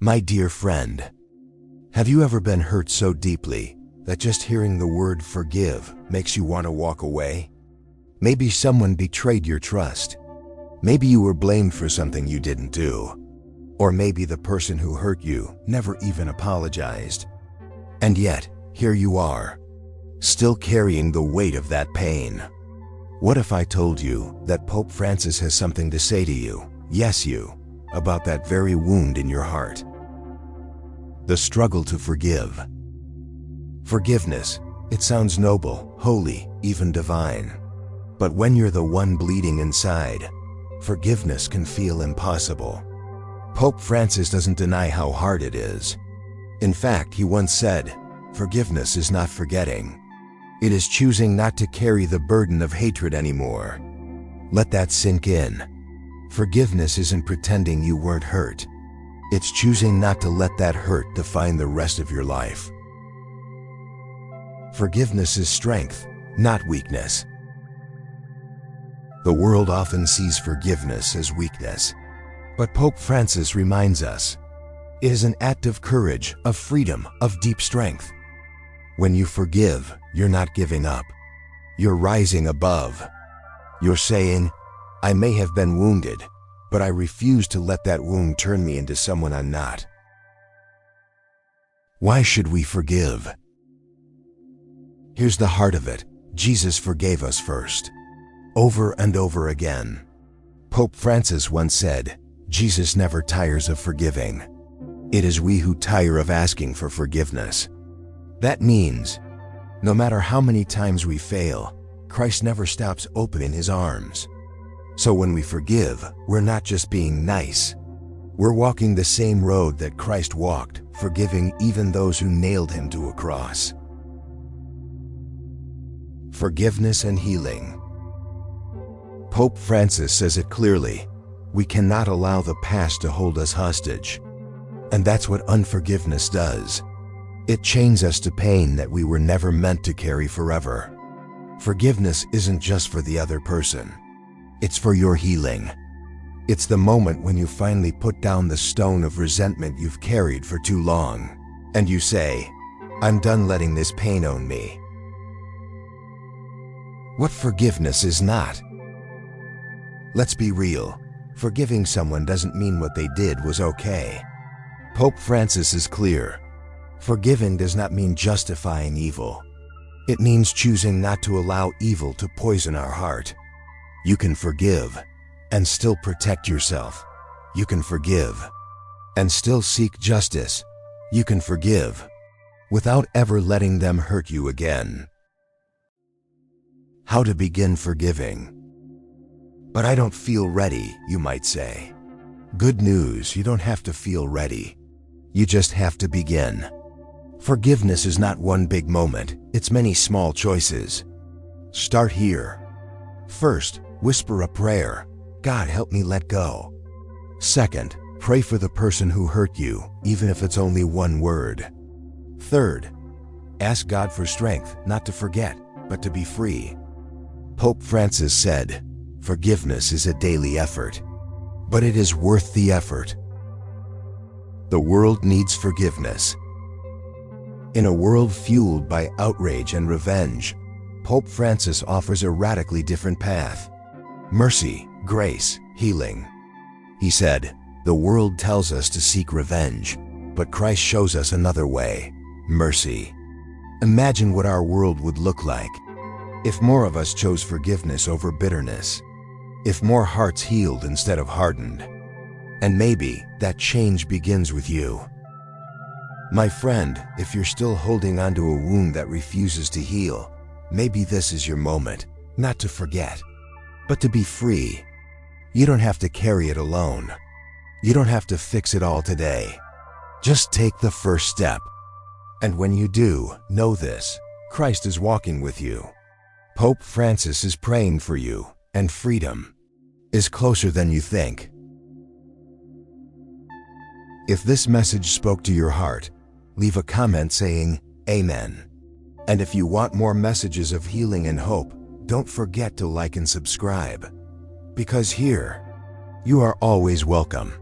My dear friend, have you ever been hurt so deeply that just hearing the word forgive makes you want to walk away? Maybe someone betrayed your trust. Maybe you were blamed for something you didn't do. Or maybe the person who hurt you never even apologized. And yet, here you are, still carrying the weight of that pain. What if I told you that Pope Francis has something to say to you, yes you, about that very wound in your heart? The struggle to forgive. Forgiveness, it sounds noble, holy, even divine. But when you're the one bleeding inside, forgiveness can feel impossible. Pope Francis doesn't deny how hard it is. In fact, he once said, "Forgiveness is not forgetting. It is choosing not to carry the burden of hatred anymore." Let that sink in. Forgiveness isn't pretending you weren't hurt. It's choosing not to let that hurt define the rest of your life. Forgiveness is strength, not weakness. The world often sees forgiveness as weakness, but Pope Francis reminds us, it is an act of courage, of freedom, of deep strength. When you forgive, you're not giving up. You're rising above. You're saying, I may have been wounded, but I refuse to let that wound turn me into someone I'm not. Why should we forgive? Here's the heart of it. Jesus forgave us first, over and over again. Pope Francis once said, Jesus never tires of forgiving. It is we who tire of asking for forgiveness. That means, no matter how many times we fail, Christ never stops opening his arms. So when we forgive, we're not just being nice. We're walking the same road that Christ walked, forgiving even those who nailed him to a cross. Forgiveness and healing. Pope Francis says it clearly. We cannot allow the past to hold us hostage. And that's what unforgiveness does. It chains us to pain that we were never meant to carry forever. Forgiveness isn't just for the other person. It's for your healing. It's the moment when you finally put down the stone of resentment you've carried for too long, and you say, I'm done letting this pain own me. What forgiveness is not? Let's be real. Forgiving someone doesn't mean what they did was okay. Pope Francis is clear. Forgiving does not mean justifying evil. It means choosing not to allow evil to poison our heart. You can forgive and still protect yourself. You can forgive and still seek justice. You can forgive without ever letting them hurt you again. How to begin forgiving? But I don't feel ready, you might say. Good news, you don't have to feel ready. You just have to begin. Forgiveness is not one big moment, it's many small choices. Start here. First, whisper a prayer. God, help me let go. Second, pray for the person who hurt you, even if it's only one word. Third, ask God for strength, not to forget, but to be free. Pope Francis said, forgiveness is a daily effort, but it is worth the effort. The world needs forgiveness. In a world fueled by outrage and revenge, Pope Francis offers a radically different path. Mercy, grace, healing. He said, the world tells us to seek revenge, but Christ shows us another way, mercy. Imagine what our world would look like if more of us chose forgiveness over bitterness, if more hearts healed instead of hardened. And maybe that change begins with you. My friend, if you're still holding onto a wound that refuses to heal, maybe this is your moment, not to forget, but to be free. You don't have to carry it alone. You don't have to fix it all today. Just take the first step. And when you do, know this, Christ is walking with you. Pope Francis is praying for you, and freedom is closer than you think. If this message spoke to your heart, leave a comment saying, Amen. And if you want more messages of healing and hope, don't forget to like and subscribe. Because here, you are always welcome.